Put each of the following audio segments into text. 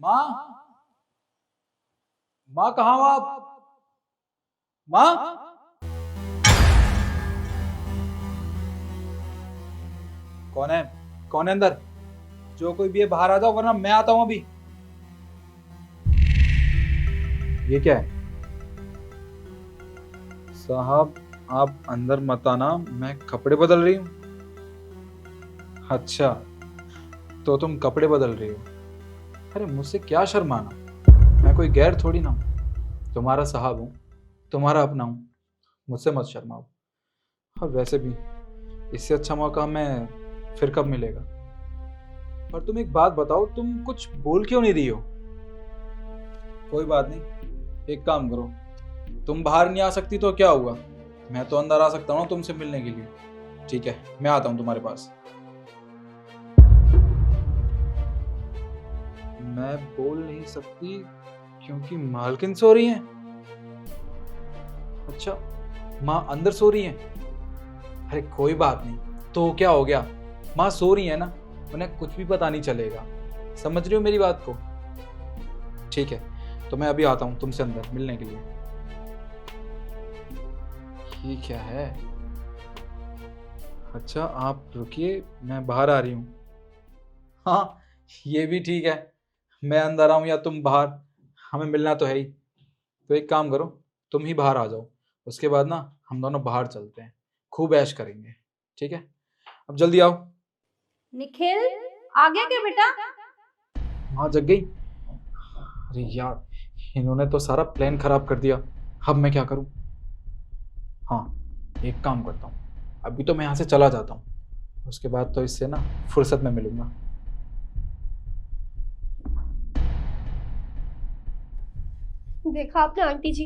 माँ, माँ कहाँ हो आप? माँ, कौन है? कौन है अंदर? जो कोई भी है बाहर आ जाओ, वरना मैं आता हूँ अभी। ये क्या है? साहब, आप अंदर मत आना, मैं कपड़े बदल रही हूँ। अच्छा, तो तुम कपड़े बदल रही हो? अरे मुझसे क्या शर्माना, मैं कोई गैर थोड़ी ना हूँ। तुम्हारा साहब हूँ, तुम्हारा अपना हूँ, मुझसे मत शर्माओ। और वैसे भी इससे अच्छा मौका हमें फिर कब मिलेगा? और तुम एक बात बताओ, तुम कुछ बोल क्यों नहीं रही हो? कोई बात नहीं, एक काम करो, तुम बाहर नहीं आ सकती तो क्या हुआ, मैं तो अंदर आ सकता हूँ तुमसे मिलने के लिए। ठीक है, मैं आता हूँ तुम्हारे पास। मैं बोल नहीं सकती क्योंकि मालकिन सो रही हैं। अच्छा, माँ अंदर सो रही हैं? अरे कोई बात नहीं, तो क्या हो गया, माँ सो रही है ना, उन्हें कुछ भी पता नहीं चलेगा। समझ रही हो मेरी बात को? ठीक है, तो मैं अभी आता हूँ तुमसे अंदर मिलने के लिए। ये क्या है? अच्छा, आप रुकिए, मैं बाहर आ रही हूँ। हाँ, ये भी ठीक है, मैं अंदर आऊँ या तुम बाहर, हमें मिलना तो है ही। तो एक काम करो, तुम ही बाहर आ जाओ, उसके बाद ना हम दोनों बाहर चलते हैं, खूब ऐश करेंगे। ठीक है, अब जल्दी आओ। निखिल, आ गया क्या बेटा? वहाँ जग गई? अरे यार, इन्होंने तो सारा प्लान खराब कर दिया, अब मैं क्या करूँ? हाँ, एक काम करता हूँ, अभी तो मैं यहाँ से चला जाता हूँ, उसके बाद तो इससे ना फुर्सत में मिलूंगा। देखा आपने आंटी जी,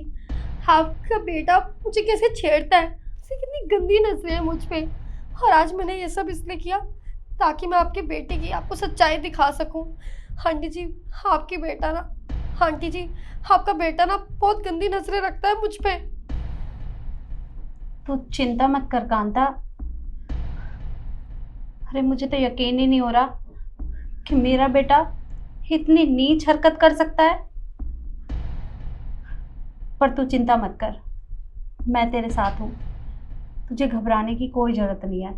आपका बेटा मुझे कैसे छेड़ता है, उसे कितनी गंदी नजरें है मुझ पे। और आज मैंने ये सब इसलिए किया ताकि मैं आपके बेटे की आपको सच्चाई दिखा सकूं। आंटी जी, आपके बेटा ना आंटी जी, आपका बेटा ना बहुत गंदी नजरें रखता है मुझ पे। तू चिंता मत कर कांता। अरे मुझे तो यकीन ही नहीं हो रहा कि मेरा बेटा इतनी नीच हरकत कर सकता है। पर तू चिंता मत कर, मैं तेरे साथ हूँ, तुझे घबराने की कोई जरूरत नहीं है।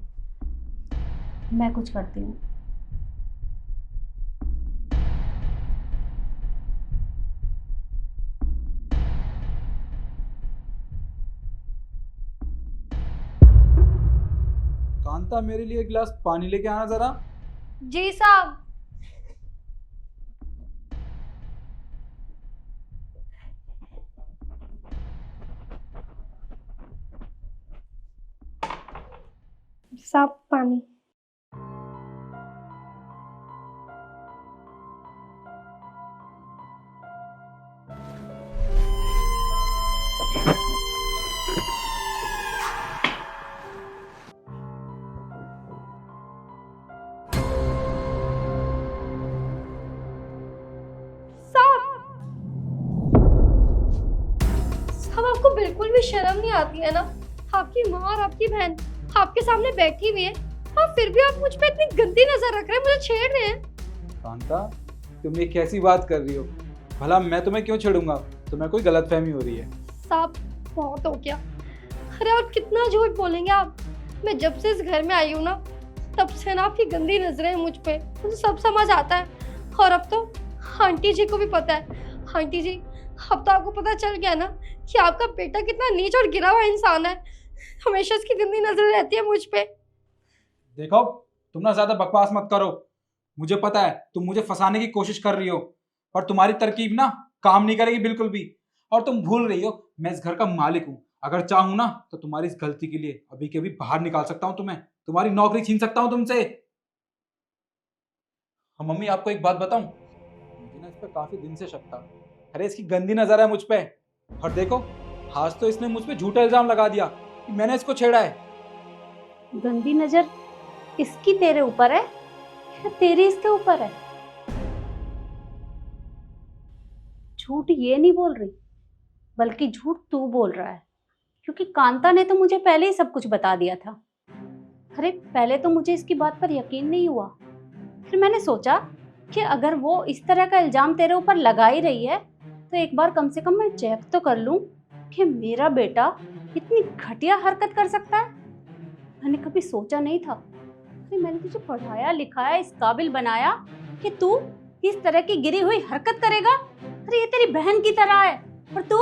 मैं कुछ करती हूँ। कांता, मेरे लिए एक गिलास पानी लेके आना जरा। जी साहब। साहब पानी। साहब, साहब आपको बिल्कुल भी शर्म नहीं आती है ना? आपकी माँ और आपकी बहन आपके सामने बैठी हुई है, हाँ फिर भी आप मुझ पे इतनी गंदी नजर रख रहे हैं, मुझे छेड़ रहे हैं। कांता, तुम ये कैसी बात कर रही हो? भला मैं तुम्हें क्यों छेड़ूंगा? तुम्हें कोई गलतफहमी हो रही है। साहब, बहुत हो गया। अरे और कितना झूठ बोलेंगे आप? मैं जब से इस घर में आई हूँ ना, तब से ना आपकी गंदी नजरें हैं मुझ पे, मुझे सब समझ आता है। और अब तो आंटी जी को भी पता है। आंटी जी, अब तो आपको पता चल गया ना कि आपका बेटा कितना नीच और गिरा हुआ इंसान है। हमेशा इसकी गंदी नजर रहती है मुझ पे। देखो, तुम ना ज्यादा बकवास मत करो, मुझे पता है तुम मुझे फंसाने की कोशिश कर रही हो, पर तुम्हारी तरकीब ना काम नहीं करेगी बिल्कुल भी। और तुम भूल रही हो, मैं इस घर का मालिक हूँ, अगर चाहूँ ना तो तुम्हारी इस गलती के लिए अभी के अभी बाहर निकाल सकता हूँ तुम्हें, तुम्हारी नौकरी छीन सकता हूँ तुमसे। हाँ मम्मी, आपको एक बात बताऊं, मुझे ना इस पर काफी दिन से शक था। अरे इसकी गंदी नजर है मुझ पे, और देखो, आज तो इसने मुझ पे झूठा इल्जाम लगा दिया कि मैंने इसको छेड़ा है। गंदी नजर इसकी तेरे ऊपर है या तेरी इसके ऊपर है? झूठ ये नहीं बोल रही, बल्कि झूठ तू बोल रहा है, क्योंकि कांता ने तो मुझे पहले ही सब कुछ बता दिया था। अरे पहले तो मुझे इसकी बात पर यकीन नहीं हुआ, फिर मैंने सोचा कि अगर वो इस तरह का इल्जाम तेरे ऊपर लगा ही रही है तो एक बार कम से कम मैं चेक तो कर लूं कि मेरा बेटा इतनी घटिया हरकत कर सकता है। मैंने कभी सोचा नहीं था। अरे मैंने तुझे पढ़ाया लिखाया इस काबिल बनाया कि तू इस तरह की गिरी हुई हरकत करेगा। अरे ये तेरी बहन की तरह है और तू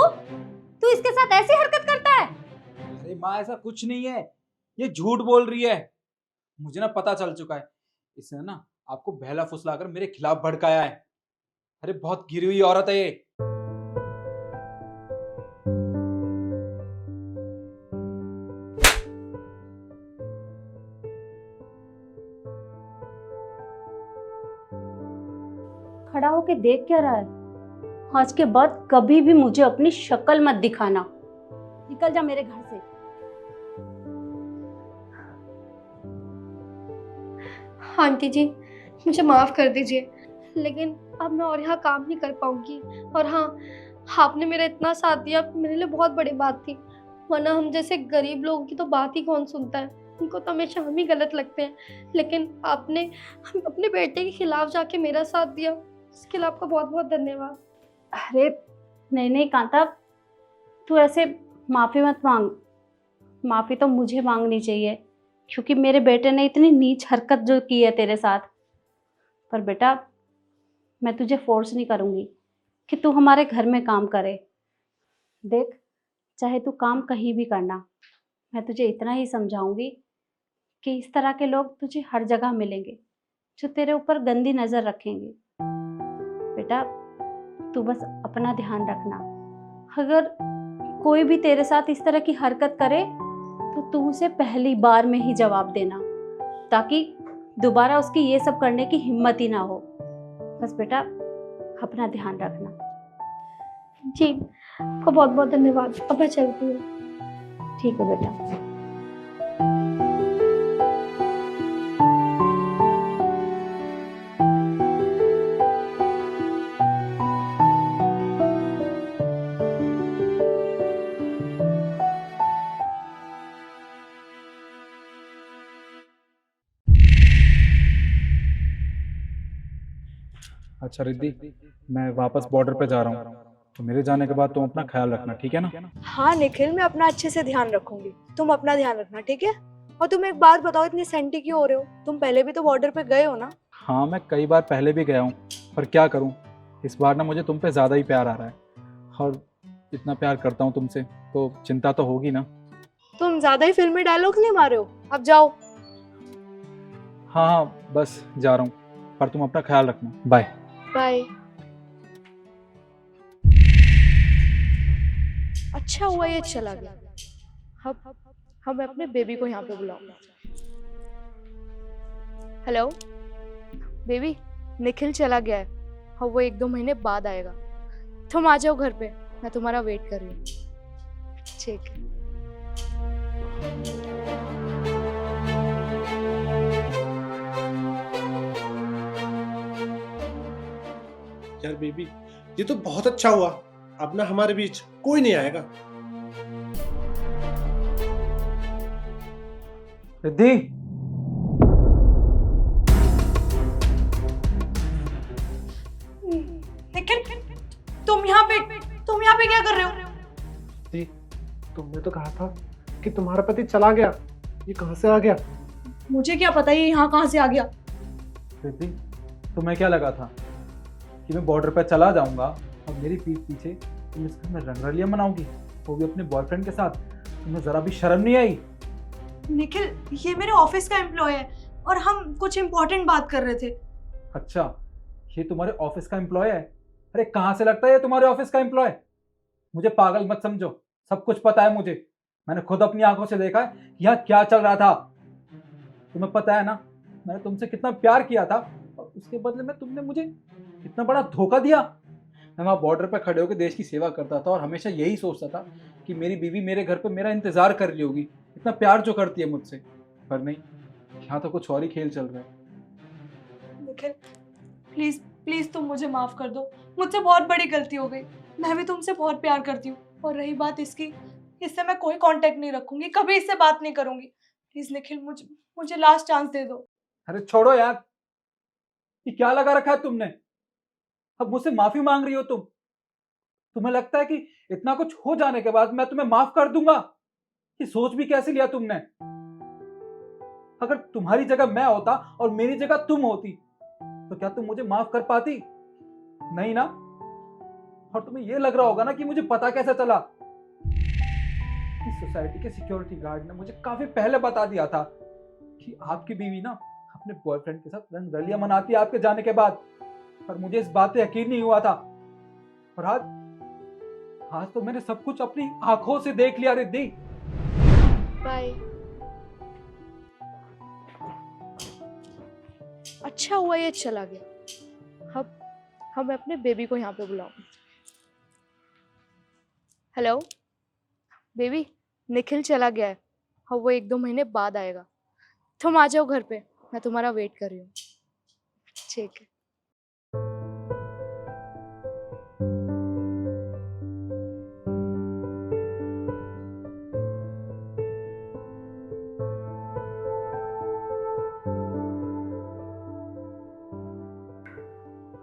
इसके साथ ऐसी हरकत करता है। अरे माँ, ऐसा कुछ नहीं है, ये झूठ बोल रही है। मुझे ना पता चल चुका है, इसने ना आपको बहला फुसलाकर मेरे खिलाफ भड़काया है। अरे बहुत गिरी हुई औरत है ये। खड़ा होके देख क्या रहा है? आज के बाद कभी भी मुझे अपनी शक्ल मत दिखाना। निकल जा मेरे घर से। आंटी जी, मुझे माफ़ कर दीजिए, लेकिन अब मैं और यहाँ काम नहीं कर पाऊंगी। और हाँ, आपने मेरा इतना साथ दिया, मेरे लिए बहुत बड़ी बात थी। वरना हम जैसे गरीब लोगों की तो बात ही कौन सुनता है, उनको तो हमेशा हम ही गलत लगते हैं। लेकिन आपने अपने बेटे के खिलाफ जाके मेरा साथ दिया, इसके लिए आपका बहुत बहुत धन्यवाद। अरे नहीं कांता, तू ऐसे माफ़ी मत मांग। माफ़ी तो मुझे मांगनी चाहिए क्योंकि मेरे बेटे ने इतनी नीच हरकत जो की है तेरे साथ। पर बेटा, मैं तुझे फोर्स नहीं करूँगी कि तू हमारे घर में काम करे। देख, चाहे तू काम कहीं भी करना, मैं तुझे इतना ही समझाऊंगी कि इस तरह के लोग तुझे हर जगह मिलेंगे जो तेरे ऊपर गंदी नज़र रखेंगे। बेटा, तू बस अपना ध्यान रखना। अगर कोई भी तेरे साथ इस तरह की हरकत करे तो तू उसे पहली बार में ही जवाब देना, ताकि दोबारा उसकी ये सब करने की हिम्मत ही ना हो। बस बेटा, अपना ध्यान रखना। जी, आपका बहुत बहुत धन्यवाद। अब मैं चलती हूँ। ठीक है बेटा। अच्छा रिद्धि, मैं वापस बॉर्डर पे जा रहा हूँ, तो मेरे जाने के बाद तुम अपना ख्याल रखना, ठीक है ना? हाँ निखिल, मैं अपना अच्छे से ध्यान रखूंगी। तुम अपना ध्यान रखना, ठीक है? और तुम एक बात बताओ, इतनी सेंटी क्यों हो रहे हो? तुम पहले भी तो बॉर्डर पे गए हो ना? हाँ, मैं कई बार पहले भी गया हूँ, पर क्या करूँ, इस बार ना मुझे तुम पे ज़्यादा ही प्यार आ रहा है। और इतना प्यार करता हूँ तुमसे, तो चिंता तो होगी ना। तुम ज्यादा ही फिल्मी डायलॉग नहीं मारे हो, अब जाओ। हाँ हाँ, बस जा रहा हूँ, पर तुम अपना ख्याल रखना। बाय। बाय। अच्छा हुआ ये चला गया। अब मैं अपने बेबी को यहाँ पे बुलाऊंगा। हेलो बेबी, निखिल चला गया है और वो 1-2 महीने बाद आएगा। तुम आ जाओ घर पे, मैं तुम्हारा वेट कर रही हूँ। ठीक है। यार बेबी, ये तो बहुत अच्छा हुआ। अब ना हमारे बीच कोई नहीं आएगा। रिद्धि, निखिल, तुम यहाँ पे क्या कर रहे हो? जी, तुमने तो कहा था कि तुम्हारा पति चला गया, ये कहाँ से आ गया? मुझे क्या पता ये यहाँ कहाँ से आ गया। रिद्धि, तुम्हें क्या लगा था कि मैं बॉर्डर पर चला जाऊंगा और मेरी पीठ पीछे तुम इस घर में रंगरलियां मनाओगी, वो भी अपने बॉयफ्रेंड के साथ? तुम्हें जरा भी शर्म नहीं आई? निखिल, ये मेरे ऑफिस का एम्प्लॉय है और हम कुछ इम्पोर्टेंट बात कर रहे थे। अच्छा, ये तुम्हारे ऑफिस का एम्प्लॉय है? अरे कहाँ से लगता है ये तुम्हारे ऑफिस का एम्प्लॉय? मुझे पागल मत समझो, सब कुछ पता है मुझे। मैंने खुद अपनी आंखों से देखा है कि यहाँ क्या चल रहा था। तुम्हें पता है ना, मैंने तुमसे कितना प्यार किया था और उसके बदले में तुमने मुझे इतना बड़ा धोखा दिया। मैं वहाँ बॉर्डर पर खड़े होकर देश की सेवा करता था और हमेशा यही सोचता था कि मेरी बीवी मेरे घर पे मेरा इंतजार कर रही होगी, इतना प्यार जो करती है मुझसे। पर नहीं, यहाँ तो कुछ और ही खेल चल रहा है। निखिल, प्लीज प्लीज तुम मुझे माफ कर दो, मुझसे बहुत बड़ी गलती हो गई। मैं भी तुमसे बहुत प्यार करती हूँ और रही बात इसकी, इससे मैं कोई कांटेक्ट नहीं रखूंगी, कभी इससे बात नहीं करूंगी। प्लीज निखिल, मुझे लास्ट चांस दे दो। अरे छोड़ो यार, कि क्या लगा रखा है तुमने? अब मुझसे माफी मांग रही हो तुम? तुम्हें लगता है कि इतना कुछ हो जाने के बाद मैं तुम्हें माफ कर दूंगा? ये सोच भी कैसे लिया तुमने? अगर तुम्हारी जगह मैं होता और मेरी जगह तुम होती तो क्या तुम मुझे माफ कर पाती? नहीं ना। और तुम्हें यह लग रहा होगा ना कि मुझे पता कैसे चला? इस सोसाइटी के सिक्योरिटी गार्ड ने मुझे काफी पहले बता दिया था कि आपकी बीवी ना अपने बॉयफ्रेंड के साथ रंग रलियां मनाती है आपके जाने के बाद। पर मुझे इस बात पे यकीन नहीं हुआ था। और आज तो मैंने सब कुछ अपनी आंखों से देख लिया रिद्धि। बाय। अच्छा हुआ ये चला गया। अब मैं अपने बेबी को यहाँ पे बुलाऊं। हेलो बेबी, निखिल चला गया है और वो 1-2 महीने बाद आएगा। तुम आ जाओ घर पे, मैं तुम्हारा वेट कर रही हूँ। ठीक है।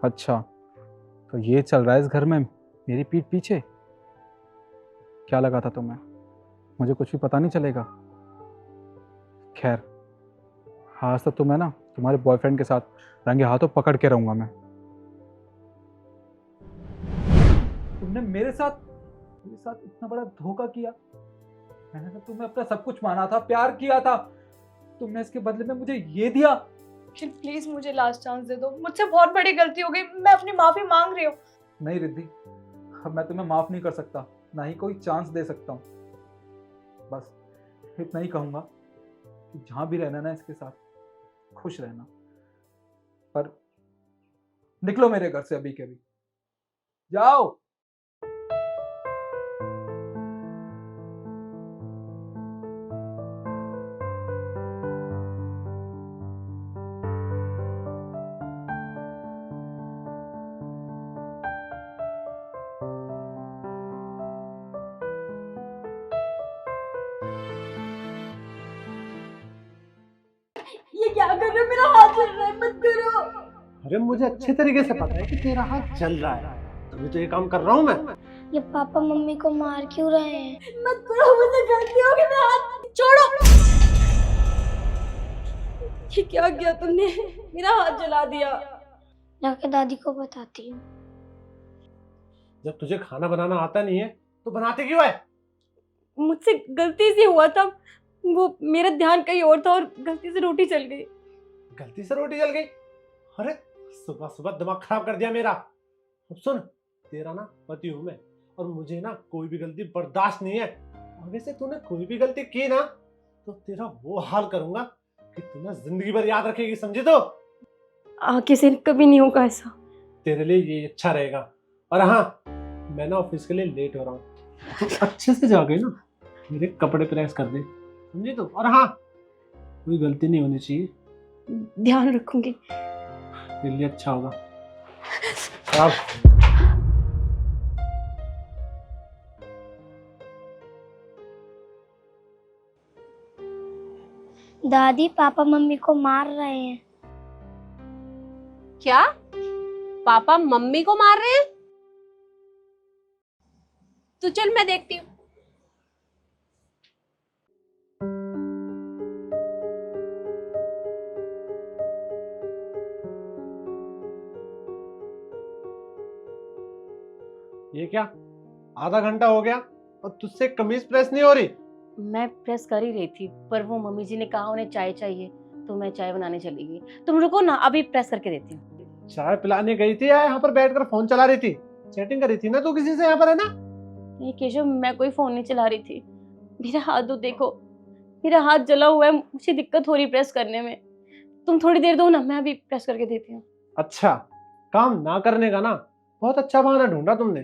अच्छा, तो ये चल रहा है इस घर में मेरी पीठ पीछे? क्या लगा था तुम्हें मुझे कुछ भी पता नहीं चलेगा? खैर, आज तो तुम्हें ना तुम्हारे बॉयफ्रेंड के साथ रंगे हाथों पकड़ के रहूंगा मैं। तुमने मेरे साथ इतना बड़ा धोखा किया। मैंने तो तुम्हें अपना सब कुछ माना था, प्यार किया था। तुमने इसके बदले में मुझे ये दिया। प्लीज मुझे लास्ट चांस दे दो, मुझसे बहुत बड़ी गलती हो गई, मैं अपनी माफी मांग रही हूँ। नहीं रिद्धि, अब मैं तुम्हें माफ नहीं कर सकता, ना ही कोई चांस दे सकता हूँ। बस इतना ही कहूंगा कि जहां भी रहना ना इसके साथ खुश रहना। पर निकलो मेरे घर से अभी के अभी, जाओ। ये क्या कर रहे हो? मेरा हाथ जल रहा है, मत करो। अरे मुझे अच्छे तरीके से पता है कि तेरा हाथ जल रहा है, तभी तो ये काम कर रहा हूँ मैं। ये पापा मम्मी को मार क्यों रहे हैं? मत करो, मुझे गलती हो गई, मेरा हाथ छोड़ो। ये क्या किया तुमने? मेरा हाथ जला दिया। जाके दादी को बताती हूँ। जब तुझे खाना बनाना आता नहीं है तो बनाते क्यों है? मुझसे गलती से हुआ था, वो मेरा ध्यान कहीं और था और गलती से रोटी जल गई। गलती से रोटी जल गई? अरे सुबह सुबह दिमाग खराब कर दिया मेरा। अब सुन, तेरा ना पति हूं मैं और मुझे ना कोई भी गलती बर्दाश्त नहीं है। आगे से तूने कोई भी गलती की ना तो तेरा वो हाल करूंगा कि तू ना जिंदगी भर याद रखेगी, समझी? तो आगे से कभी नहीं होगा ऐसा। तेरे लिए ये अच्छा रहेगा। और हाँ, मैं ना ऑफिस के लिए लेट हो रहा हूँ, तो अच्छे से जाके ना मेरे कपड़े प्रेस कर दे, समझी? तो और हाँ, कोई गलती नहीं होनी चाहिए, ध्यान रखूंगी। तेरे लिए अच्छा होगा। अब दादी पापा मम्मी को मार रहे हैं। क्या? पापा मम्मी को मार रहे हैं? तो चल मैं देखती हूँ। ये क्या, आधा घंटा हो गया और तुझसे कमीज प्रेस नहीं हो रही? मैं प्रेस कर ही रही थी, पर वो मम्मी जी ने कहा उन्हें चाय चाहिए, तो मैं चाय बनाने चली गई। तुम रुको ना, अभी प्रेस करके देती हूँ। चाय पिलाने गई थी या यहाँ पर बैठकर फोन चला रही थी? चैटिंग कर रही थी ना तू किसी से यहाँ पर, है ना? नहीं केशव, मैं कोई फोन नहीं चला रही थी। मेरा हाथ तो देखो, मेरा हाथ जला हुआ है, मुझे दिक्कत हो रही प्रेस करने में। तुम थोड़ी देर दो ना, मैं अभी प्रेस करके देती हूँ। अच्छा, काम ना करने का ना बहुत अच्छा बहाना ढूंढा तुमने।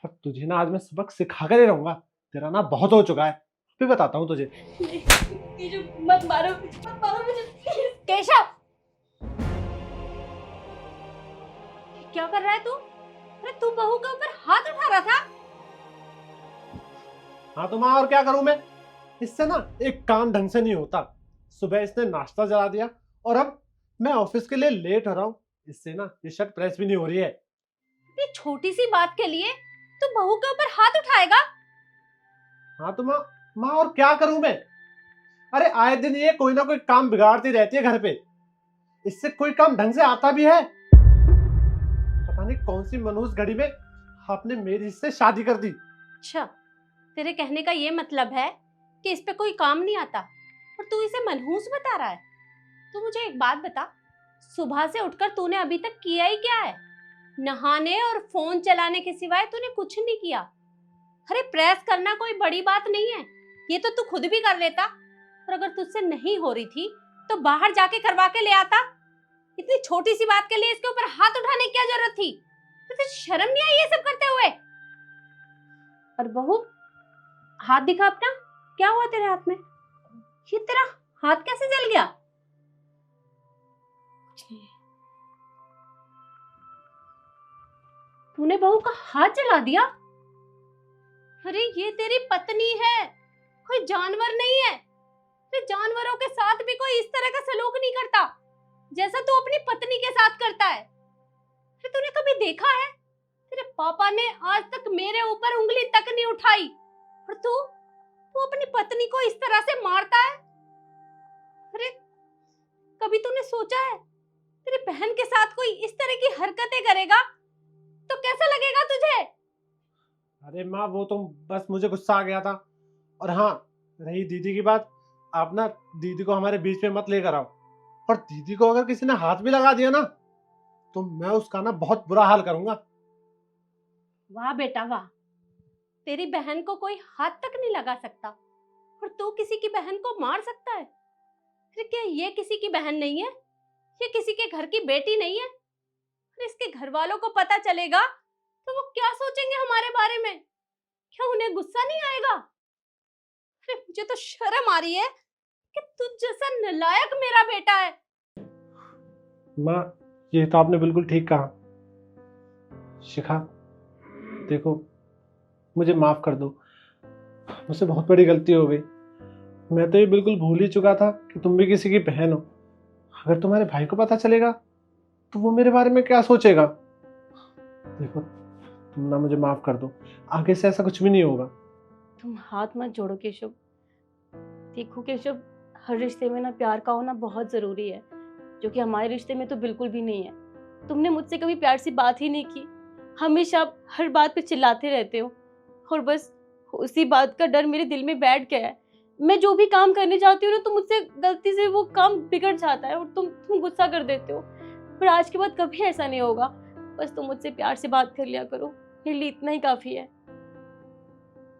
पर तुझे ना आज मैं सबक सिखा कर ही रहूंगा। तेरा ना बहुत हो चुका है, फिर बताता हूँ तुझे। केशव मत मारो मुझे प्लीज। केशव, क्या कर रहा है तू? अरे तू बहू के ऊपर हाथ उठा रहा था। हाँ तो माँ, और क्या करूं मैं? इससे ना एक काम ढंग से नहीं होता। सुबह इसने नाश्ता जला दिया और अब मैं ऑफिस के लिए लेट हो रहा हूँ। इससे ना ये शर्ट प्रेस भी नहीं हो रही है। इतनी छोटी सी बात के लिए तू बहू के ऊपर हाथ उठाएगा? हाँ तो माँ और क्या करूं मैं? अरे आए दिन ये कोई ना कोई काम बिगाड़ती रहती है घर पे। इससे कोई काम ढंग से आता भी है? पता नहीं कौन सी मनहूस घड़ी में आपने मेरी इससे शादी कर दी। अच्छा, तेरे कहने का ये मतलब है कि इस पे कोई काम नहीं आता और तू इसे मनहूस बता रहा है? तू मुझे एक बात बता, सुबह से उठकर तूने अभी तक किया ही क्या है? नहाने और फोन चलाने के सिवाय तूने कुछ नहीं किया। अरे प्रेस करना कोई बड़ी बात नहीं है, ये तो तू खुद भी कर लेता। और अगर तुझसे नहीं हो रही थी तो बाहर जाके करवा के ले आता। इतनी छोटी सी बात के लिए इसके ऊपर हाथ उठाने की क्या जरूरत थी? तुझे शर्म नहीं आई ये सब करते हुए? और बहू, हाथ दिखा अपना, क्या हुआ तेरे हाथ में? ये तेरा हाथ कैसे जल गया? तूने बहू का हाथ जला दिया? अरे ये तेरी पत्नी है, कोई जानवर नहीं है। तो जानवरों के साथ भी कोई इस तरह का सलूक नहीं करता जैसा तू अपनी पत्नी के साथ करता है। फिर तूने कभी देखा है तेरे पापा ने आज तक मेरे ऊपर उंगली तक नहीं उठाई और तू अपनी पत्नी को इस तरह से मारता है? अरे कभी तूने सोचा है तेरी बहन के साथ कोई इस तरह की हरकतें करेगा तो कैसा लगेगा तुझे? अरे माँ वो तो बस मुझे गुस्सा आ गया था। और हाँ, रही दीदी की बात, आप ना दीदी को हमारे बीच में मत लेकर आओ। और दीदी को अगर किसी ने हाथ भी लगा दिया ना तो मैं उसका ना बहुत बुरा हाल करूंगा। वाह बेटा वाह, तेरी बहन को कोई हाथ तक नहीं लगा सकता और तू किसी की बहन को मार सकता है? फिर क्या ये किसी की बहन नहीं है? ये किसी के घर की बेटी नहीं है? और इसके घर वालों को पता चलेगा तो वो क्या सोचेंगे हमारे बारे में? क्या उन्हें गुस्सा नहीं आएगा? अरे मुझे तो शर्म आ रही है कि तुझ जैसा नालायक मेरा बेटा है। माँ ये तो आपने बिल्कुल ठीक कहा। शिखा देखो, मुझे माफ कर दो, मुझसे बहुत बड़ी गलती हो गई। मैं तो ये बिल्कुल भूल ही चुका था कि तुम भी किसी की बहन हो। अगर तुम्हारे भाई को पता चलेगा तो वो मेरे बारे में क्या सोचेगा? देखो तुम ना मुझे माफ कर दो, आगे से ऐसा कुछ भी नहीं होगा। तुम हाथ मत जोड़ो केशव। देखो केशव, हर रिश्ते में ना प्यार का होना बहुत ज़रूरी है, जो कि हमारे रिश्ते में तो बिल्कुल भी नहीं है। तुमने मुझसे कभी प्यार सी बात ही नहीं की, हमेशा आप हर बात पे चिल्लाते रहते हो और बस उसी बात का डर मेरे दिल में बैठ गया है। मैं जो भी काम करने जाती हूँ ना तो मुझसे गलती से वो काम बिगड़ जाता है और तुम गुस्सा कर देते हो। पर आज के बाद कभी ऐसा नहीं होगा। बस तुम मुझसे प्यार से बात कर लिया करो, मेरे लिए इतना ही काफ़ी है।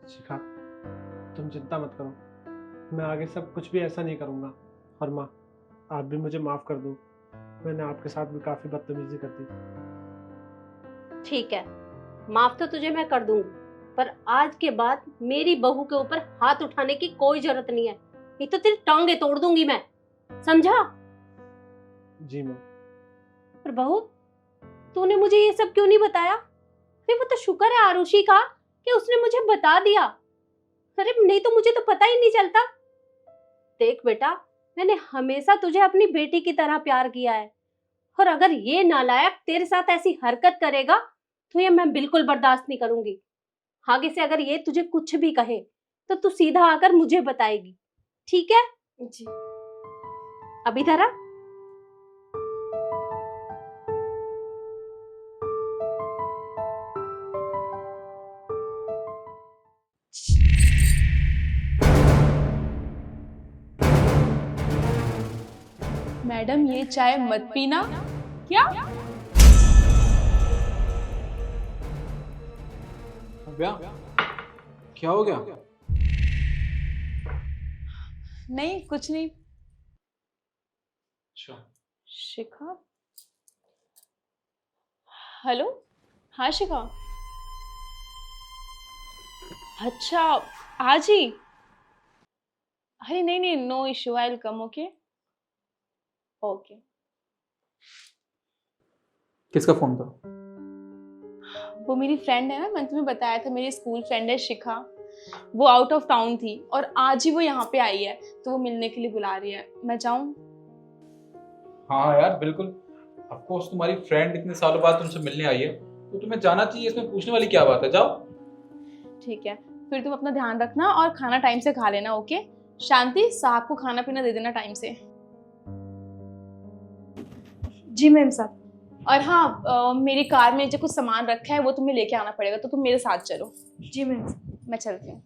शिखा तुम चिंता मत करो, मैं आगे सब कुछ भी ऐसा नहीं करूँगा। और माँ आप भी मुझे माफ कर दो, मैंने आपके साथ भी काफ़ी बदतमीजी कर दी। ठीक है, माफ तो तुझे मैं कर दूंगी, पर आज के बाद मेरी बहू के ऊपर हाथ उठाने की कोई जरूरत नहीं है। नहीं तो तेरी टांगे तोड़ दूंगी मैं, समझा? जी माँ। पर बहू, तूने मुझे ये सब क्यों नहीं बताया? अरे वो तो शुक्र है आरुषि का कि उसने मुझे बता दिया। अरे नहीं तो मुझे तो पता ही नहीं चलता। देख बेटा, मैंने हमेशा तुझे अपनी बेटी की तरह प्यार किया है और अगर ये नालायक तेरे साथ ऐसी हरकत करेगा तो ये मैं बिल्कुल बर्दाश्त नहीं करूंगी। आगे से अगर ये तुझे कुछ भी कहे तो तू सीधा आकर मुझे बताएगी, ठीक है? जी। अभी धरा। मैडम ये चाय मत पीना। क्या? भव्या क्या हो गया? नहीं कुछ नहीं। अच्छा शिखा, हेलो। हाँ शिखा, अच्छा आज ही? अरे नहीं नहीं, no issue, I will come. Okay okay. किसका फोन था? वो मेरी फ्रेंड है ना, मैंने तुम्हें बताया था, मेरी स्कूल फ्रेंड है शिखा। वो आउट ऑफ टाउन थी और आज ही वो यहाँ पे आई है, तो वो मिलने के लिए बुला रही है। मैं जाऊँ? हाँ यार बिल्कुल, ऑफ कोर्स तुम्हारी फ्रेंड इतने सालों बाद तुमसे मिलने आई है तो तुम्हें जाना चाहिए, इसमें पूछने वाली क्या बात है। जाओ। ठीक है, फिर तुम अपना ध्यान रखना और खाना टाइम से खा लेना। ओके शांति, साहब को खाना पीना दे देना टाइम से। जी मैम साहब। और हाँ, मेरी कार में जो कुछ सामान रखा है वो तुम्हें लेके आना पड़ेगा, तो तुम मेरे साथ चलो। जी मैम। मैं चलती हूँ।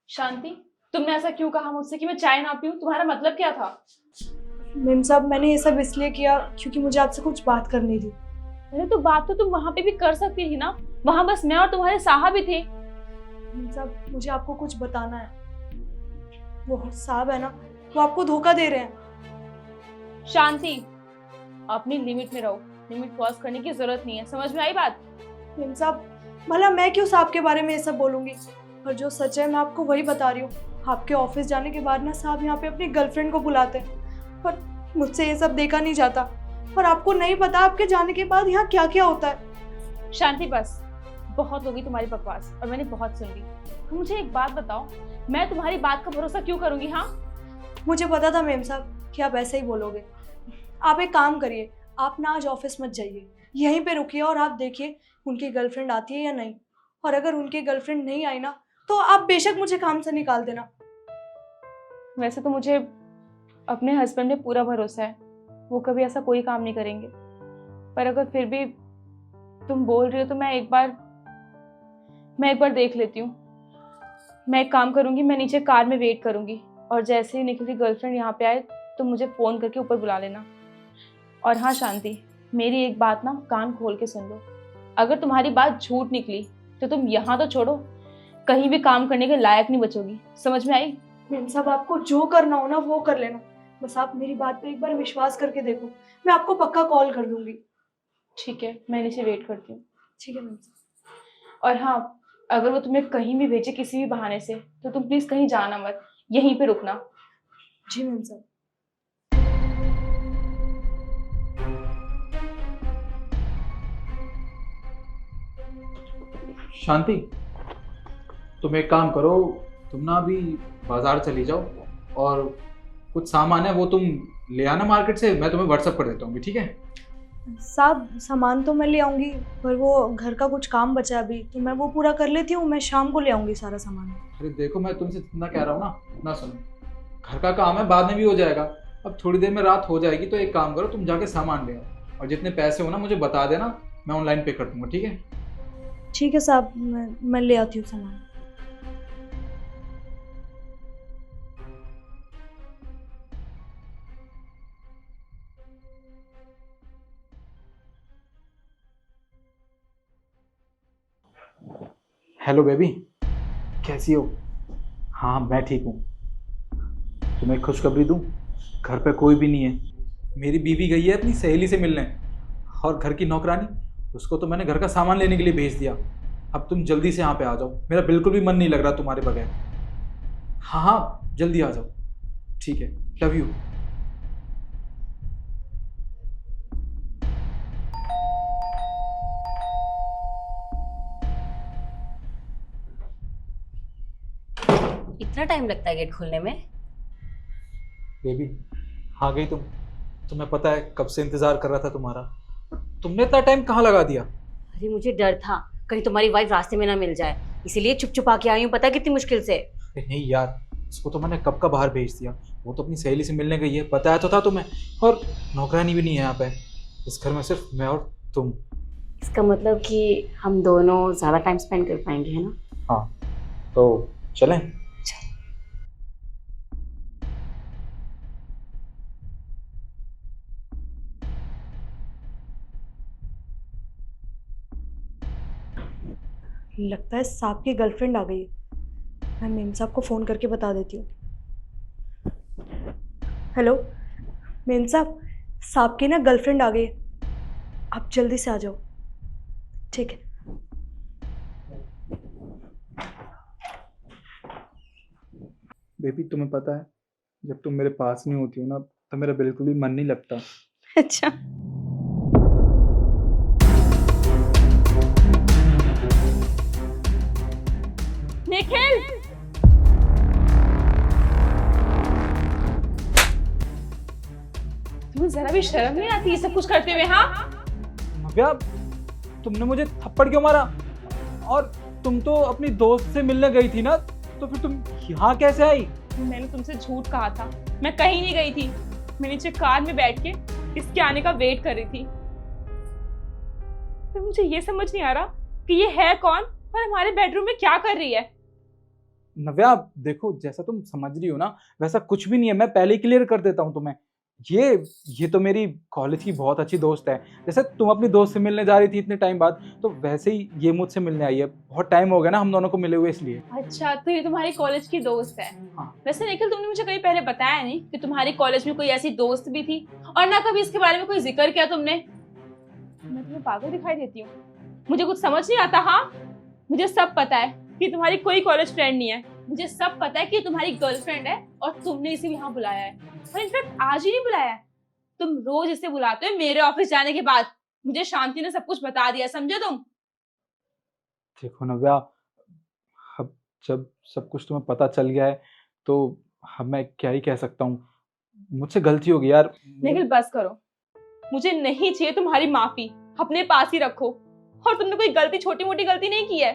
शांति, तुमने ऐसा क्यों कहा मुझसे कि मैं चाय ना पीऊं? तुम्हारा मतलब क्या था? मैम साहब मैंने ये सब इसलिए किया क्योंकि मुझे आपसे कुछ बात करनी थी। अरे तो बात तो तुम वहां पे भी कर सकती थी ना, वहां बस मैं और तुम्हारे साहब ही थे। मैम साहब मुझे आपको कुछ बताना है। वो साहब है ना, वो आपको धोखा दे रहे हैं। शांति, अपनी लिमिट में रहो, लिमिट क्रॉस करने की जरूरत नहीं है, समझ में आई बात? मैम साहब भला मैं क्यों साहब के बारे में ये सब बोलूंगी, और जो सच है मैं आपको वही बता रही हूँ। आपके ऑफिस जाने के बाद ना साहब यहाँ पे अपनी गर्लफ्रेंड को बुलाते हैं, पर मुझसे ये सब देखा नहीं जाता, और आपको नहीं पता आपके जाने के बाद यहाँ क्या क्या होता है। शांति बस, बहुत होगी तुम्हारी बकवास और मैंने बहुत सुन ली। तो मुझे एक बात बताओ, मैं तुम्हारी बात का भरोसा क्यों करूंगी? हाँ मुझे पता था मैम साहब कि आप ऐसे ही बोलोगे। आप एक काम करिए, आप ना आज ऑफिस मत जाइए, यहीं पे रुकिए और आप देखिए उनकी गर्लफ्रेंड आती है या नहीं, और अगर उनकी गर्लफ्रेंड नहीं आई ना तो आप बेशक मुझे काम से निकाल देना। वैसे तो मुझे अपने हस्बैंड पे पूरा भरोसा है, वो कभी ऐसा कोई काम नहीं करेंगे, पर अगर फिर भी तुम बोल रही हो तो मैं एक बार देख लेती हूँ। मैं एक काम करूँगी, मैं नीचे कार में वेट करूँगी, और जैसे ही निकली गर्लफ्रेंड यहाँ पे आए तो मुझे फ़ोन करके ऊपर बुला लेना। और हाँ शांति, मेरी एक बात ना कान खोल के सुन लो, अगर तुम्हारी बात झूठ निकली तो तुम यहाँ तो छोड़ो, कहीं भी काम करने के लायक नहीं बचोगी, समझ में आई? मैम साहब आपको जो करना हो ना वो कर लेना, बस आप मेरी बात पे एक बार विश्वास करके देखो, मैं आपको पक्का कॉल कर दूंगी। ठीक है, मैं नीचे वेट करती हूँ। ठीक है मैम साहब। और हाँ, अगर वो तुम्हें कहीं भी भेजे किसी भी बहाने से तो तुम प्लीज कहीं जाना मत, यहीं पे रुकना। जी मैम साहब। शांति, तुम एक काम करो, तुम ना अभी बाजार चली जाओ और कुछ सामान है वो तुम ले आना मार्केट से, मैं तुम्हें व्हाट्सअप कर देता हूँ, ठीक है? साहब सामान तो मैं ले आऊंगी, पर वो घर का कुछ काम बचा है अभी, तो मैं वो पूरा कर लेती हूँ, मैं शाम को ले आऊंगी सारा सामान। अरे देखो मैं तुमसे जितना कह रहा हूँ ना सुनो, घर का काम है बाद में भी हो जाएगा, अब थोड़ी देर में रात हो जाएगी, तो एक काम करो तुम जाके सामान ले आओ, और जितने पैसे हो ना मुझे बता देना, मैं ऑनलाइन पे कर दूंगा, ठीक है? ठीक है साहब, मैं ले आती हूँ सामान। हेलो बेबी, कैसी हो? हाँ मैं ठीक हूँ। तुम्हें खुशखबरी दूँ, घर पे कोई भी नहीं है, मेरी बीवी गई है अपनी सहेली से मिलने, और घर की नौकरानी उसको तो मैंने घर का सामान लेने के लिए भेज दिया। अब तुम जल्दी से यहाँ पे आ जाओ, मेरा बिल्कुल भी मन नहीं लग रहा तुम्हारे बगैर। हाँ हाँ जल्दी आ जाओ, ठीक है, लव यू। इतना टाइम लगता है गेट खोलने में? बेबी आ गई तुम, तुम्हें पता है कब से इंतजार कर रहा था तुम्हारा, तुमने इतना टाइम कहाँ लगा दिया? अरे मुझे डर था कहीं तुम्हारी वाइफ रास्ते में ना मिल जाए, इसीलिए छुप छुपा के आई हूँ, पता है कितनी मुश्किल से। अरे नहीं यार, उसको तो मैंने कब का बाहर भेज दिया, वो तो अपनी सहेली से मिलने गई है, बताया तो था तुम्हें, और नौकरानी भी नहीं है यहाँ पे, इस घर में सिर्फ मैं और तुम। इसका मतलब कि हम दोनों ज़्यादा टाइम स्पेंड कर पाएंगे, है ना? हाँ तो चलें? लगता है साहब की गर्लफ्रेंड आ गई है, मैं मेम साहब को फ़ोन करके बता देती हूँ। हेलो मेम साहब, साहब की ना गर्लफ्रेंड आ गई है, आप जल्दी से आ जाओ। ठीक है। बेबी तुम्हें पता है, जब तुम मेरे पास नहीं होती हो ना तो मेरा बिल्कुल भी मन नहीं लगता। अच्छा निखिल, तुम्हें जरा भी शर्म नहीं आती ये सब कुछ करते हुए? हाँ, नव्या, तुमने मुझे थप्पड़ क्यों मारा? और तुम तो अपनी दोस्त से मिलने गई थी ना, तो फिर तुम यहाँ कैसे आई? मैंने तुमसे झूठ कहा था, मैं कहीं नहीं गई थी। मैं नीचे कार में बैठ के इसके आने का वेट कर रही थी। पर मुझे ये समझ नहीं आ रहा कि ये है कौन और हमारे बेडरूम में क्या कर रही है। नव्या देखो, जैसा तुम समझ रही हो ना वैसा कुछ भी नहीं है। मैं पहले ही क्लियर कर देता हूँ तुम्हें। ये तो मेरी कॉलेज की बहुत अच्छी दोस्त है। जैसे तुम अपनी दोस्त से मिलने जा रही थी इतने टाइम बाद, तो वैसे ही ये मुझसे मिलने आई है। बहुत टाइम हो गया ना हम दोनों को मिले हुए, इसलिए। अच्छा, तो ये तुम्हारी कॉलेज की दोस्त है? हाँ। वैसे निखिल, तुमने मुझे कभी पहले बताया नहीं कि तुम्हारी कॉलेज में कोई ऐसी दोस्त भी थी, और ना कभी इसके बारे में कोई जिक्र किया तुमने। मैं तुम्हें पागल दिखाई देती हूँ? मुझे कुछ समझ नहीं आता। हाँ, मुझे सब पता है कि तुम्हारी कोई कॉलेज फ्रेंड नहीं है। मुझे सब पता है कि तुम्हारी गर्लफ्रेंड है और तुमने इसे यहाँ बुलाया है। और इनफैक्ट आज ही नहीं बुलाया है, तुम रोज इसे बुलाते हो मेरे ऑफिस जाने के बाद। मुझे शांति ने सब कुछ बता दिया, समझे तुम? देखो नव्या, अब जब सब कुछ तुम्हें पता चल गया है तो अब मैं क्या ही कह सकता हूँ। मुझसे गलती हो गई यार। निखिल बस करो, मुझे नहीं चाहिए तुम्हारी माफी। अपने पास ही रखो। और तुमने कोई गलती, छोटी मोटी गलती नहीं की है,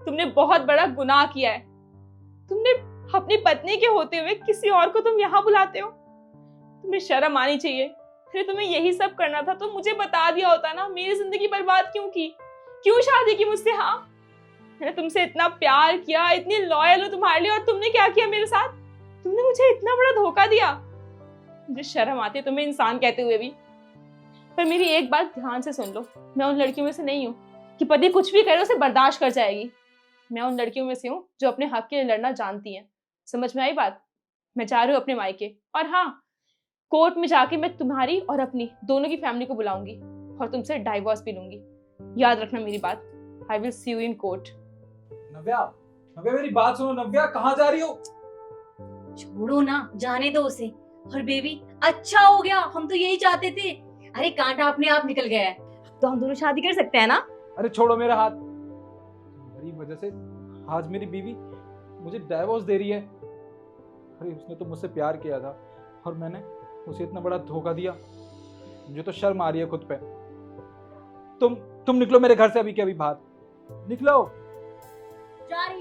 तुमने बहुत बड़ा गुनाह किया है। तुमने अपनी पत्नी के होते हुए किसी और को तुम यहाँ बुलाते हो। तुम्हें शर्म आनी चाहिए। अरे तुम्हें यही सब करना था तो मुझे बता दिया होता ना। मेरी जिंदगी बर्बाद क्यों की? क्यों शादी की मुझसे? हाँ, मैंने तुमसे इतना प्यार किया, इतनी लॉयल हूँ तुम्हारे लिए, और तुमने क्या किया मेरे साथ? तुमने मुझे इतना बड़ा धोखा दिया। मुझे शर्म आती है तुम्हें इंसान कहते हुए भी। पर मेरी एक बात ध्यान से सुन लो, मैं उन लड़कियों में से नहीं हूँ कि पति कुछ भी करे उसे बर्दाश्त कर जाएगी। मैं उन लड़कियों में से हूँ जो अपने हक के लिए लड़ना जानती हैं। समझ में आई बात? मैं जा रही हूँ अपने मायके, और हाँ, कोर्ट में जाके मैं तुम्हारी और अपनी दोनों की फैमिली को बुलाऊंगी और तुमसे डाइवोर्स भी लूंगी। याद रखना मेरी बात। I will see you in court. Navya, Navya मेरी बात सुनो। नव्या कहाँ जा रही हो? छोड़ो ना, जाने दो उसे। और बेबी, अच्छा हो गया, हम तो यही चाहते थे। अरे कांटा अपने आप निकल गया है, तो हम दोनों शादी कर सकते हैं ना? अरे छोड़ो मेरा हाथ। तुम्हारी वजह से आज मेरी बीवी मुझे डाइवोर्स दे रही है। अरे उसने तो मुझसे प्यार किया था और मैंने उसे इतना बड़ा धोखा दिया। मुझे तो शर्म आ रही है खुद पे। तुम निकलो मेरे घर से अभी के अभी बाहर। निकलो। जा रही